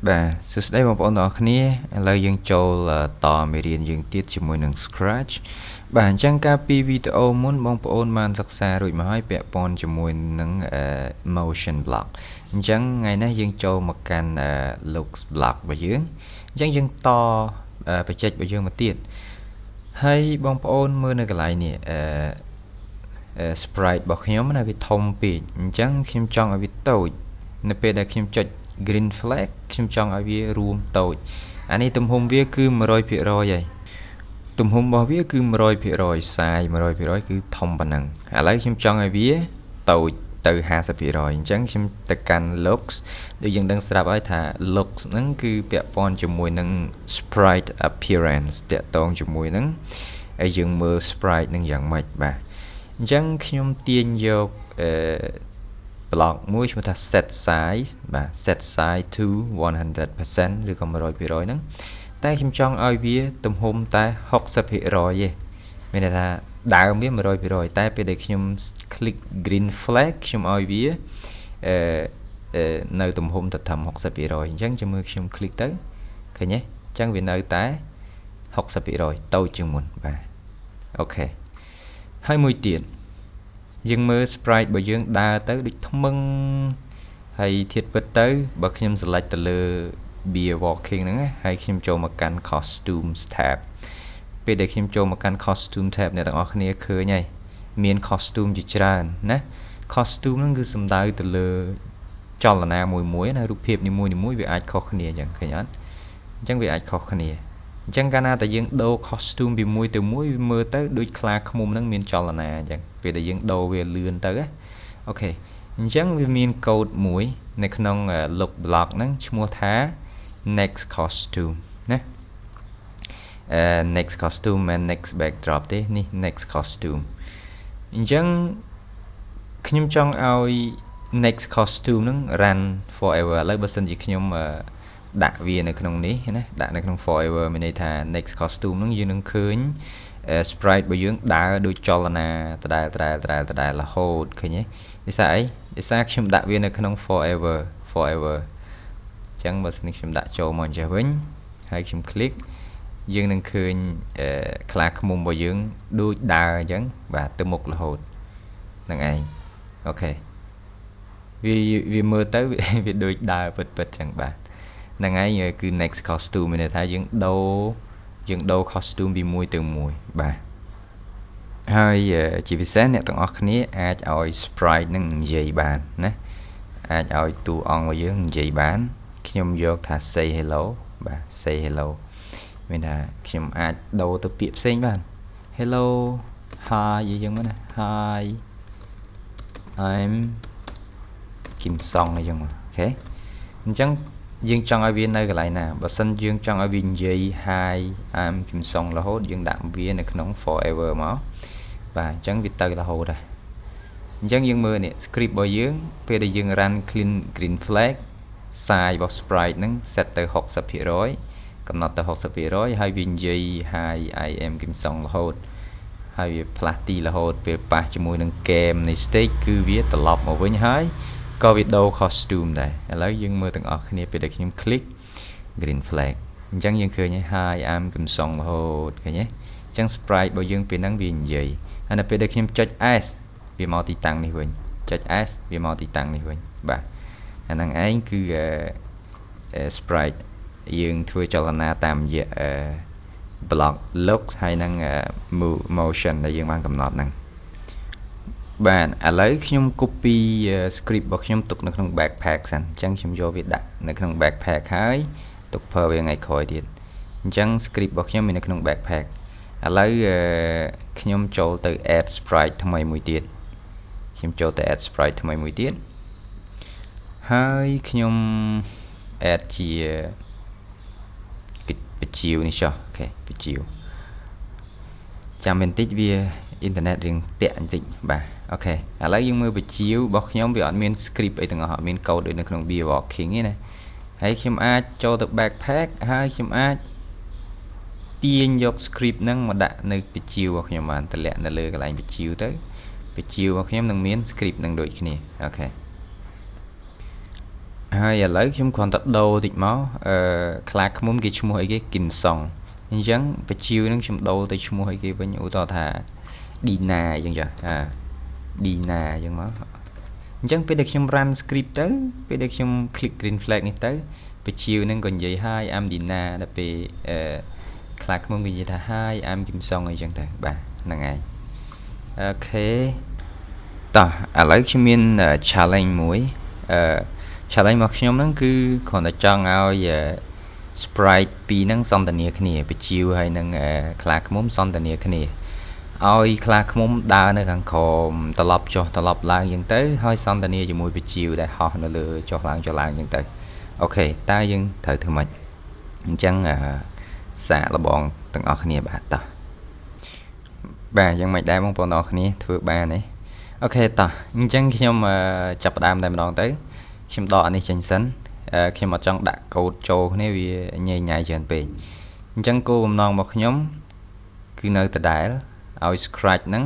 បាទសួស្តីបងប្អូនទាំងអស់គ្នាឥឡូវយើងចូលតមេរៀនយើងទៀតជាមួយនឹង Scratch បាទអញ្ចឹងកាលពីវីដេអូមុនបងប្អូនបានសិក្សារួចមកហើយពាក់ព័ន្ធជាមួយនឹង motion block អញ្ចឹងថ្ងៃនេះយើងចូលមកកាន់ looks block របស់យើងអញ្ចឹងយើងតបច្ចេករបស់យើងមកទៀតហើយបងប្អូនមើលនៅកន្លែងនេះsprite របស់ខ្ញុំណាវាធំពេកអញ្ចឹងខ្ញុំចង់ឲ្យវាតូចនៅពេលដែលខ្ញុំចុចgreen flag ខ្ញុំចង់ឲ្យវារួមតូចអានេះទំហំវាគឺ 100% ហើយទំហំរបស់វាគឺ 100% size 100% គឺធំប៉ុណ្ណឹងឥឡូវខ្ញុំចង់ឲ្យវាតូចទៅ 50% អញ្ចឹងខ្ញុំទៅកាន់ looks ដូចយើងដឹងស្រាប់ហើយថា looks ហ្នឹងគឺពាក់ព័ន្ធជាមួយនឹង sprite appearance តាក់ទងជាមួយនឹងហើយយើងមើល sprite ហ្នឹងយ៉ាងម៉េចបាទអញ្ចឹងខ្ញុំទាញយកblock មួយឈ្មោះថា set size បាទ set size to 100% ឬក៏ 100% ហ្នឹងតែខ្ញុំចង់ឲ្យវាទំហំតែ 60% ទេមានន័យថាដើមវា 100% តែពេលដែលខ្ញុំ click green flag ខ្ញុំឲ្យវានៅទំហំទៅត្រឹម 60% អញ្ចឹងចាំមើលខ្ញុំ click ទៅឃើញទេអញ្ចឹងវានៅតែ 60% តូចជាងមុនបាទអូខេហើយមួយទៀតយើងមើល sprite របស់យើងដើរទៅដូចថ្មឹងហើយធៀបពិតទៅបើខ្ញុំ select ទៅលើ beer walking ហ្នឹងហើយខ្ញុំចូលមកកាន់ costumes tab ពេលដែលខ្ញុំចូលមកកាន់ costume tab អ្នកទាំងអស់គ្នាឃើញហើយមាន costume ជាច្រើនណា costume ហ្នឹងគឺសំដៅទៅលើចលនាមួយណារូបភាពនីមួយៗវាអាចខុសគ្នាអញ្ចឹងឃើញអត់អញ្ចឹងវាអាចខុសគ្នាអញ្ចឹងកាលណាតែយើងដូរ costume ពីមួយទៅមួយវាមើលទៅដូចខ្លាឃ្មុំហ្នឹងមានចលនាអញ្ចឹងពេលដែលយើងដូរវាលឿនទៅអូខេអញ្ចឹងវាមានកូដមួយនៅក្នុង look block ហ្នឹងឈ្មោះថា next costume ណា next costume and next backdrop ទេនេះ next costume អញ្ចឹងខ្ញុំចង់ឲ្យ next costume ហ្នឹង run forever ឥឡូវបើសិនជាខ្ញុំដាក់វានៅក្នុងនេះណាដាក់នៅក្នុង forever មានន័យថា next costume ហ្នឹងយើងនឹងឃើញ sprite របស់យើងដើរដូចចលនាដដែលរហូតឃើញទេដោយសារអីដោយសារខ្ញុំដាក់វានៅក្នុង forever អញ្ចឹងបើសិនខ្ញុំដាក់ចូលមកអញ្ចឹងវិញហើយខ្ញុំ click យើងនឹងឃើញខ្លាឃ្មុំរបស់យើងដូចដើរអញ្ចឹងបាទទៅមុខរហូតហ្នឹងឯងអូខេវាមើលទៅវាដូចដើរពិតអញ្ចឹងបាទហ្នឹងហើយគឺ next costume មានន័យថាយើងដូរ costume ពីមួយទៅមួយបាទហើយជាពិសេសអ្នកទាំងអស់គ្នាអាចឲ្យ sprite នឹងនិយាយបានណាអាចឲ្យតួអង្គរបស់យើងនិយាយបានខ្ញុំយកថា say hello បាទ say hello មានថាខ្ញុំអាចដូរទៅពាក្យផ្សេងបាន hello hi អីចឹងមកណា hi I'm Kim Song អីចឹងមកអូខេអញ្ចឹងយើងចង់ឲ្យវានៅកន្លែងណាបើសិនយើងចង់ឲ្យវានិយាយ hi I'm Kim Song រហូតយើងដាក់វានៅក្នុង forever មកបាទអញ្ចឹងវាទៅរហូតដែរអញ្ចឹងយើងមើលនេះ script របស់យើងពេលដែលយើង run clean green flag size របស់ sprite ហ្នឹង set ទៅ 60% កំណត់ទៅ 60% ហើយវានិយាយ hi I am Kim Song រហូតហើយវាផ្លាស់ទីរហូតពេលប៉ះជាមួយនឹង game នៃ stage គឺវាត្រឡប់មកវិញហើយក៏វាដូរ costume ដែរឥឡូវយើងមើលទាំងអស់គ្នាពេលដែលខ្ញុំ click green flag អញ្ចឹងយើងឃើញហើយ hi I'm Kim Song រហូតឃើញទេអញ្ចឹង sprite របស់យើងពេលហ្នឹងវានិយាយហើយនៅពេលដែលខ្ញុំចុច S វាមកទីតាំងនេះវិញចុច S វាមកទីតាំងនេះវិញបាទអាហ្នឹងឯងគឺ sprite យើងធ្វើចលនាតាមរយៈ block looks ហើយនឹង motion ដែលយើងបានកំណត់ហ្នឹងបាទឥឡូវខ្ញុំ copy script របស់ខ្ញុំទុកនៅក្នុង backpack សិនអញ្ចឹងខ្ញុំយកវាដាក់នៅក្នុង backpack ហើយទុកប្រើវាថ្ងៃក្រោយទៀតអញ្ចឹង script របស់ខ្ញុំមាននៅក្នុង backpack ឥឡូវខ្ញុំចូលទៅ add sprite ថ្មីមួយទៀតខ្ញុំចូលទៅ add sprite ថ្មីមួយទៀតហើយខ្ញុំ add ជាបជាវនេះចុះអូខេបជាវចាំបន្តិចវាអ៊ីនធឺណិតរៀងតាក់បន្តិចបាទអូខេឥឡូវយើងមើលបជាវរបស់ខ្ញុំវាអត់មាន script អីទាំងអស់អត់មានកូដដូចនៅក្នុង Beer Walking ទេណាហើយខ្ញុំអាចចូលទៅ backpack ហើយខ្ញុំអាចទាញយក script ហ្នឹងមកដាក់នៅបជាវរបស់ខ្ញុំបានតម្លាក់នៅលើកន្លែងបជាវទៅបជាវរបស់ខ្ញុំនឹងមាន script នឹងដូចគ្នាអូខេហ ហើយឥឡូវខ្ញុំគ្រាន់តែដូរតិចមកខ្លាឃ្មុំគេឈ្មោះអីគេគឹមសុងអញ្ចឹងបជាវនឹងខ្ញុំដូរទៅឈ្មោះអីគេវិញឧទាហរណ៍ថាឌីណាអញ្ចឹងចាឌីណាអញ្ចឹងមកអញ្ចឹងពេលដែលខ្ញុំ run script ទៅពេលដែលខ្ញុំ click green flag នេះទៅបជាវនឹងក៏និយាយ hi I'm Dina ដល់ពេលខ្លាឃ្មុំគេនិយាយថា hi I'm គឹមសុងអីចឹងទៅបាទហ្នឹងហើយអូខេតោះឥឡូវខ្ញុំមាន challenge មួយ challenge របស់ខ្ញុំហ្នឹងគឺគ្រាន់តែចង់ឲ្យ sprite ពីរហ្នឹងសន្ទនាគ្នាបជាវហើយនឹងខ្លាឃ្មុំសន្ទនាគ្នាឲ្យខ្លាឃ្មុំដើរនៅខាងក្រោមត្រឡប់ចុះត្រឡប់ឡើងអញ្ចឹងទៅហើយសន្ទនាជាមួយបជាវដែលហោះនៅលើចុះឡើងអញ្ចឹងទៅអូខេតើយើងត្រូវធ្វើម៉េចអញ្ចឹងសាកល្បងទាំងអស់គ្នាបាទតោះបាទយ៉ាងម៉េចដែរបងប្អូនទាំងអស់គ្នាធ្វើបានទេអូខេតោះអញ្ចឹងខ្ញុំចាប់ផ្ដើមតែម្ដងទៅខ្ញុំដកអានេះចេញសិនខ្ញុំអត់ចង់ដាក់កូដចូលគ្នាវាញ៉ៃញ៉ៃច្រើនពេកអញ្ចឹងគោលបំណងរបស់ខ្ញុំគឺនៅដដែលឲ្យ scratch ហ្នឹង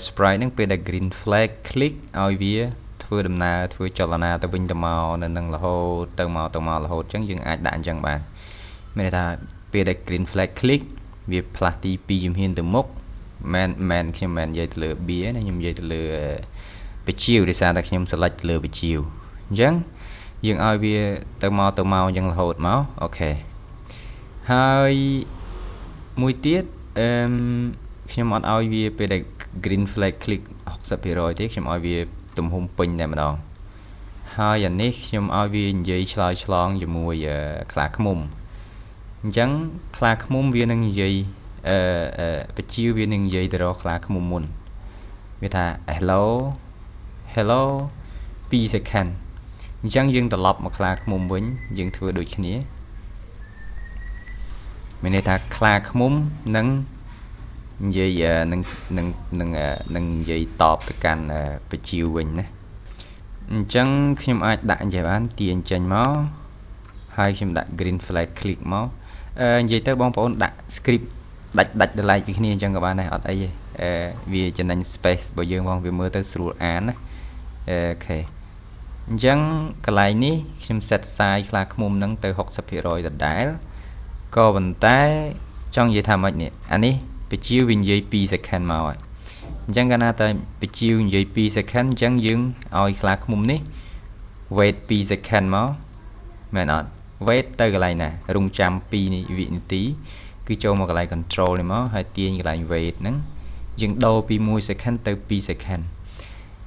sprite ហ្នឹងពេលដែល green flag click ឲ្យវាធ្វើដំណើរធ្វើចលនាទៅវិញទៅមកនៅនឹងរហូតទៅមករហូតអញ្ចឹងយើងអាចដាក់អញ្ចឹងបានមានន័យថាពេលដែល green flag click វាផ្លាស់ទី2ជំហានទៅមុខមែនខ្ញុំមិននិយាយទៅលើ B ណាខ្ញុំនិយាយទៅលើបជាវដោយសារតែខ្ញុំ select លើបជាវអញ្ចឹងយើងឲ្យវាទៅមកអញ្ចឹងរហូតមកអូខេហើយមួយទៀតខ្ញុំអត់ឲ្យវាពេលដែល green flag click 60% ទេខ្ញុំឲ្យវាទំហំពេញតែម្ដងហើយអានេះខ្ញុំឲ្យវានិយាយឆ្លើយឆ្លងជាមួយខ្លាឃ្មុំអញ្ចឹងខ្លាឃ្មុំវានឹងនិយាយបជាវវានឹងនិយាយទៅរកខ្លាឃ្មុំមុនវាថា hello 2 second អញ្ចឹងយើងត្រឡប់មកខ្លាឃ្មុំវិញយើងធ្វើដូចគ្នាមានន័យថាខ្លាឃ្មុំនឹងនិយាយនឹងនិយាយតបទៅកាន់បជាវវិញណាអញ្ចឹងខ្ញុំអាចដាក់អញ្ចឹងបានទាញចេញមកហើយខ្ញុំដាក់ green flag click មកនិយាយទៅបងប្អូនដាក់ script ដាច់ដល់ឡែកពីគ្នាអញ្ចឹងក៏បានដែរអត់អីទេវាចំណេញ space របស់យើងផងវាមើលទៅស្រួលអានណាអូខេអញ្ចឹងកន្លែងនេះខ្ញុំ set size ខ្លាឃ្មុំហ្នឹងទៅ 60% ដដែលក៏ប៉ុន្តែចង់និយាយថាម៉េចនេះអានេះបជាវវានិយាយ2 second មកហើយអញ្ចឹងកាលណាតែបជាវនិយាយ2 second អញ្ចឹងយើងឲ្យខ្លាឃ្មុំនេះ wait 2 second មកមែនអត់ wait ទៅកន្លែងណារងចាំ2វិនាទីគឺចូលមកកន្លែង control នេះមកហើយទាញកន្លែង wait ហ្នឹងយើងដូរពី1 second ទៅ2 second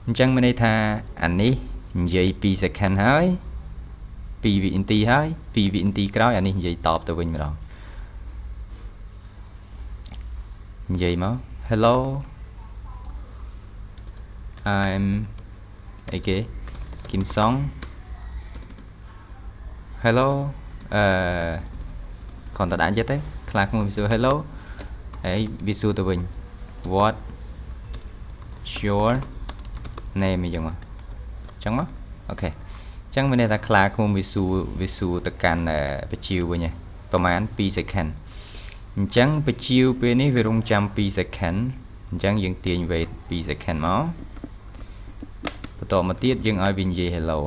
អញ្ចឹងមានន័យថាអានេះនិយាយ2 second ហើយ2វិនាទីហើយ2វិនាទីក្រោយអានេះនិយាយតបទៅវិញម្ដងនិយាយមក hello I'm អីគេគឹមសុង hello គ្រាន់តែដាក់ចិត្តទេខ្លាឃ្មុំវាសួរ hello ហើយវាសួរទៅវិញ what your name អញ្ចឹងមកអូខេអញ្ចឹងមានន័យថាខ្លាឃ្មុំវាសួរទៅកាន់បជាវវិញប្រហែល2 second អញ្ចឹងបជាវពេលនេះវារងចាំ2 second អញ្ចឹងយើងទាញ wait 2 second មកបន្តមកទៀតយើងឲ្យវានិយាយ hello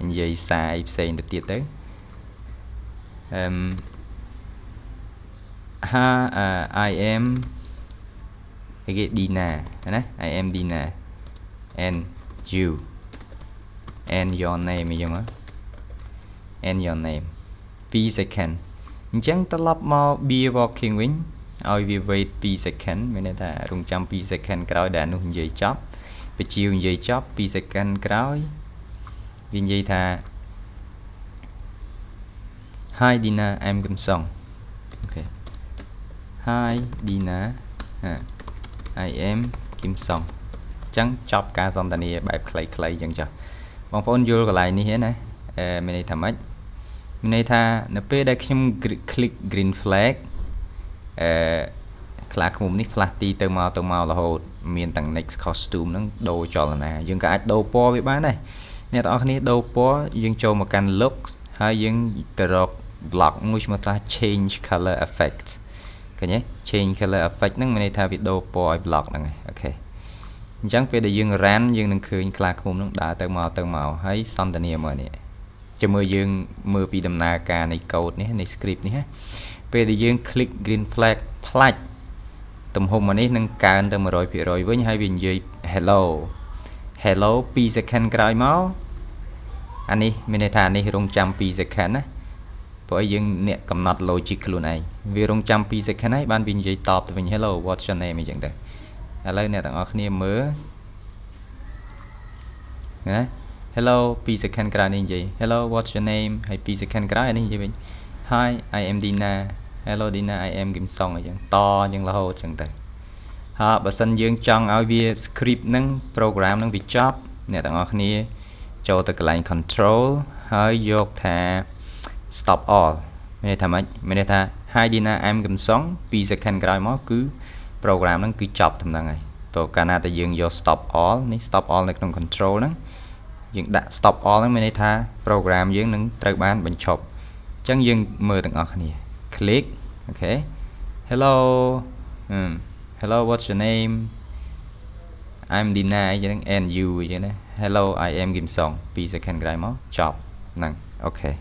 និយាយសារផ្សេងទៅទៀតទៅI am Dina ណា I am Dina and you and your name អញ្ចឹងមក and your name 2 second អញ្ចឹងត្រឡប់មក be walking វិញឲ្យវា wait 2 second មានន័យថារងចាំ2 second ក្រោយដែលនោះនិយាយចប់បជាវនិយាយចប់2 second ក្រោយវានិយាយថា Hi Dina I'm គឹមសុងអូខេ Hi Dina I am គឹមសុងអញ្ចឹងចប់ការសន្ទនាបែបខ្លីៗអញ្ចឹងចាស់បងប្អូនយល់កន្លែងនេះទេណាមានន័យថាម៉េចមានន័យថានៅពេលដែលខ្ញុំ click green flag ខ្លាឃ្មុំនេះផ្លាស់ទីទៅមករហូតមានទាំង next costume ហ្នឹងដូរចលនាយើងក៏អាចដូរពណ៌វាបានដែរអ្នកទាំងអស់គ្នាដូរពណ៌យើងចូលមកកាន់ look ហើយយើងទៅរក block មួយឈ្មោះថា change color effect ឃើញទេ change color effect ហ្នឹងមានន័យថាវាដូរពណ៌ឲ្យ block ហ្នឹងឯងអូខេអ chẳng về để dương ran dương đừng khơi khla khum nó đã tới màu hay son tania mà nè cho mưa dương mưa bị đầm nà ca này code này script này về để dương click green flag flag tầm hôm mà nè nâng cao tầm rồi với hai viên gì hello pi second cài máu anh đi mình thà này rong trăm pi second á bởi dương nè cầm nát logic luôn này vì rong trăm pi second ấy ban viên gì tọp từ mình hello what's your name mình chẳng được lấy nè tặng ở kia mới hello pi second cài này gì hello what's your name hay pi second cài này gì mình hi I am Dina hello Dina I am Kim Song chẳng to nhưng là hồ chẳng được họ bà sân dương trong ao bia script nâng program nâng bị job nè tặng ở kia cho tới cái line control hơi dọc thà stop all mình thà hai Dina em Kim Song pi second cài máu cứ program nâng cứ chọc thầm này tổ cả na ta dương vô stop all ní stop all này trong control nâng dương đã stop all nâng mình thà program dương nângត្រូវបានបញ្ឈប់ចឹងយើងមើលទាំងអស់គ្នា click okay hello hello what's your name I'm Dina ចឹង and you ចឹងណា hello I am Kim Song 2 second ក្រោយមកចប់ហ្នឹង okay